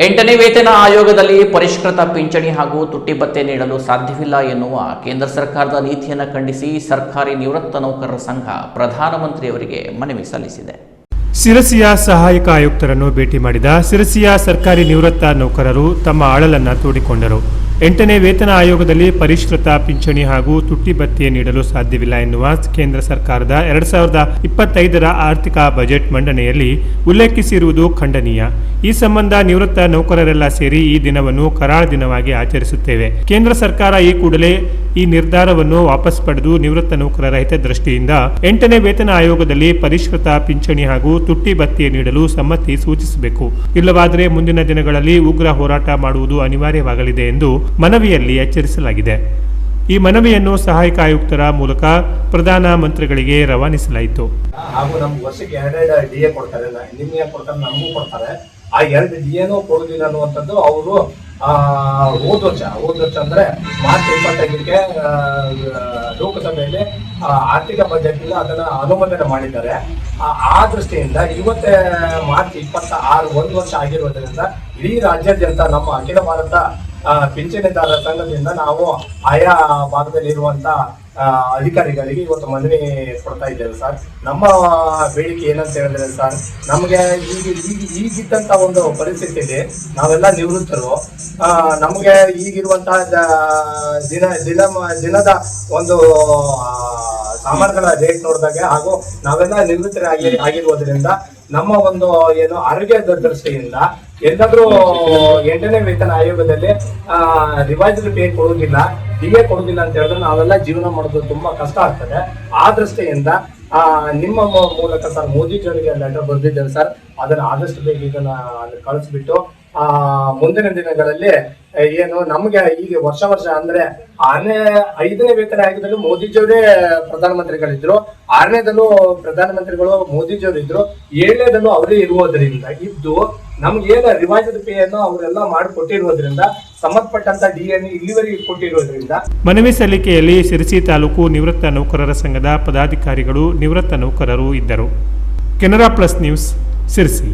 8ನೇ ವೇತನ ಆಯೋಗದಲ್ಲಿ ಪರಿಷ್ಕೃತ ಪಿಂಚಣಿ ಹಾಗೂ ತುಟ್ಟಿ ಭತ್ಯೆ ನೀಡಲು ಸಾಧ್ಯವಿಲ್ಲ ಎನ್ನುವ ಕೇಂದ್ರ ಸರ್ಕಾರದ ನೀತಿಯನ್ನು ಖಂಡಿಸಿ ಸರ್ಕಾರಿ ನಿವೃತ್ತ ನೌಕರರ ಸಂಘ ಪ್ರಧಾನಮಂತ್ರಿಯವರಿಗೆ ಮನವಿ ಸಲ್ಲಿಸಿದೆ. ಶಿರಸಿಯ ಸಹಾಯಕ ಆಯುಕ್ತರನ್ನು ಭೇಟಿ ಮಾಡಿದ ಶಿರಸಿಯ ಸರ್ಕಾರಿ ನಿವೃತ್ತ ನೌಕರರು ತಮ್ಮ ಅಳಲನ್ನು ತೋಡಿಕೊಂಡರು. 8ನೇ ವೇತನ ಆಯೋಗದಲ್ಲಿ ಪರಿಷ್ಕೃತ ಪಿಂಚಣಿ ಹಾಗೂ ತುಟ್ಟಿ ಭತ್ಯೆ ನೀಡಲು ಸಾಧ್ಯವಿಲ್ಲ ಎನ್ನುವ ಕೇಂದ್ರ ಸರ್ಕಾರದ 2025ರ ಆರ್ಥಿಕ ಬಜೆಟ್ ಮಂಡನೆಯಲ್ಲಿ ಉಲ್ಲೇಖಿಸಿರುವುದು ಖಂಡನೀಯ. ಈ ಸಂಬಂಧ ನಿವೃತ್ತ ನೌಕರರೆಲ್ಲ ಸೇರಿ ಈ ದಿನವನ್ನು ಕರಾಳ ದಿನವಾಗಿ ಆಚರಿಸುತ್ತೇವೆ. ಕೇಂದ್ರ ಸರ್ಕಾರ ಈ ಕೂಡಲೇ ಈ ನಿರ್ಧಾರವನ್ನು ವಾಪಸ್ ಪಡೆದು ನಿವೃತ್ತ ನೌಕರರ ಹಿತದೃಷ್ಟಿಯಿಂದ 8ನೇ ವೇತನ ಆಯೋಗದಲ್ಲಿ ಪರಿಷ್ಕೃತ ಪಿಂಚಣಿ ಹಾಗೂ ತುಟ್ಟಿ ಭತ್ಯೆ ನೀಡಲು ಸಮ್ಮತಿ ಸೂಚಿಸಬೇಕು. ಇಲ್ಲವಾದರೆ ಮುಂದಿನ ದಿನಗಳಲ್ಲಿ ಉಗ್ರ ಹೋರಾಟ ಮಾಡುವುದು ಅನಿವಾರ್ಯವಾಗಲಿದೆ ಎಂದು ಮನವಿಯಲ್ಲಿ ಎಚ್ಚರಿಸಲಾಗಿದೆ. ಈ ಮನವಿಯನ್ನು ಸಹಾಯಕ ಆಯುಕ್ತರ ಮೂಲಕ ಪ್ರಧಾನ ಮಂತ್ರಿಗಳಿಗೆ ರವಾನಿಸಲಾಯಿತು. ಹಾಗೂ ನಮ್ಗೆ ವರ್ಷಕ್ಕೆ 2 DA ಕೊಡ್ತಾರೆ, ನಿಮಗೆ ಕೊಡ್ತಾರೆ, ನಮಗೂ ಕೊಡ್ತಾರೆ. ಆ 2 DAನೂ ಕೊಡುದಿಲ್ಲ ಅನ್ನುವಂಥದ್ದು ಅವರು ಹೋದ ವರ್ಷ ಅಂದ್ರೆ ಮಾರ್ಚ್ 25ಕ್ಕೆ ಲೋಕಸಭೆಯಲ್ಲಿ ಆರ್ಥಿಕ ಬಜೆಟ್ ಇಂದ ಅದನ್ನ ಅನುಮೋದನೆ ಮಾಡಿದ್ದಾರೆ. ಆ ದೃಷ್ಟಿಯಿಂದ ಇವತ್ತೇ ಮಾರ್ಚ್ 26 1 ವರ್ಷ ಆಗಿರುವುದರಿಂದ ಇಡೀ ರಾಜ್ಯಾದ್ಯಂತ ನಮ್ಮ ಅಖಿಲ ಭಾರತ ಪಿಂಚಣಿದಾರರ ಸಂಘದಿಂದ ನಾವು ಆಯಾ ಭಾಗದಲ್ಲಿ ಇರುವಂತ ಅಧಿಕಾರಿಗಳಿಗೆ ಇವತ್ತು ಮನವಿ ಕೊಡ್ತಾ ಇದ್ದೇವೆ ಸರ್. ನಮ್ಮ ಬೇಡಿಕೆ ಏನಂತ ಹೇಳಿದ್ರೆ ಸರ್, ನಮಗೆ ಈಗಿದ್ದಂತ ಒಂದು ಪರಿಸ್ಥಿತಿಯಲ್ಲಿ ನಾವೆಲ್ಲ ನಿವೃತ್ತರು, ನಮಗೆ ಈಗಿರುವಂತಹ ದಿನದ ಒಂದು ಸಾಮಾನುಗಳ ರೇಟ್ ನೋಡಿದಾಗ ಹಾಗೂ ನಾವೆಲ್ಲ ಆಗಿರುವುದರಿಂದ ನಮ್ಮ ಒಂದು ಏನು ಆರೋಗ್ಯದ ದೃಷ್ಟಿಯಿಂದ ಎಲ್ಲಾದ್ರೂ 8ನೇ ವೇತನ ಆಯೋಗದಲ್ಲಿ ರಿವೈಸ್ಡ್ ಪೇ ಕೊಡುವುದಿಲ್ಲ, DA ಕೊಡುವುದಿಲ್ಲ ಅಂತ ಹೇಳಿದ್ರೆ ನಾವೆಲ್ಲ ಜೀವನ ಮಾಡೋದು ತುಂಬಾ ಕಷ್ಟ ಆಗ್ತದೆ. ಆ ದೃಷ್ಟಿಯಿಂದ ನಿಮ್ಮ ಮೂಲಕ ಸರ್ ಮೋದಿಜಿಯವರಿಗೆ ಲೆಟರ್ ಬರೆದಿದ್ದೇವೆ ಸರ್. ಅದನ್ನ ಆದಷ್ಟು ಬೇಗ ಇದನ್ನ ಕಳಿಸ್ಬಿಟ್ಟು ಮುಂದಿನ ದಿನಗಳಲ್ಲಿ ಏನು ನಮ್ಗೆ ಈಗ ವರ್ಷ ಅಂದ್ರೆ 5ನೇ ವೇತನ ಆಯೋಗದಲ್ಲೂ ಮೋದಿಜಿಯವರೇ ಪ್ರಧಾನಮಂತ್ರಿಗಳಿದ್ರು, 6ನೇದಲ್ಲೂ ಪ್ರಧಾನಮಂತ್ರಿಗಳು ಮೋದಿಜಿಯವರು ಇದ್ರು, 7ನೇದಲ್ಲೂ ಅವರೇ ಇರುವುದರಿಂದ ಇದ್ದು ನಮ್ಗೆ ಏನು ರಿವೈಸ್ಡ್ ಪೇ ಅನ್ನು ಅವರೆಲ್ಲ ಮಾಡಿಕೊಟ್ಟಿರುವುದರಿಂದ ಸಂಬಂಧಪಟ್ಟಂತ DA ಇಲ್ಲಿವರೆಗೆ ಕೊಟ್ಟಿರುವುದರಿಂದ ಮನವಿ ಸಲ್ಲಿಕೆಯಲ್ಲಿ ಶಿರಸಿ ತಾಲೂಕು ನಿವೃತ್ತ ನೌಕರರ ಸಂಘದ ಪದಾಧಿಕಾರಿಗಳು ನಿವೃತ್ತ ನೌಕರರು ಇದ್ದರು. Canara plus news, Sirsi.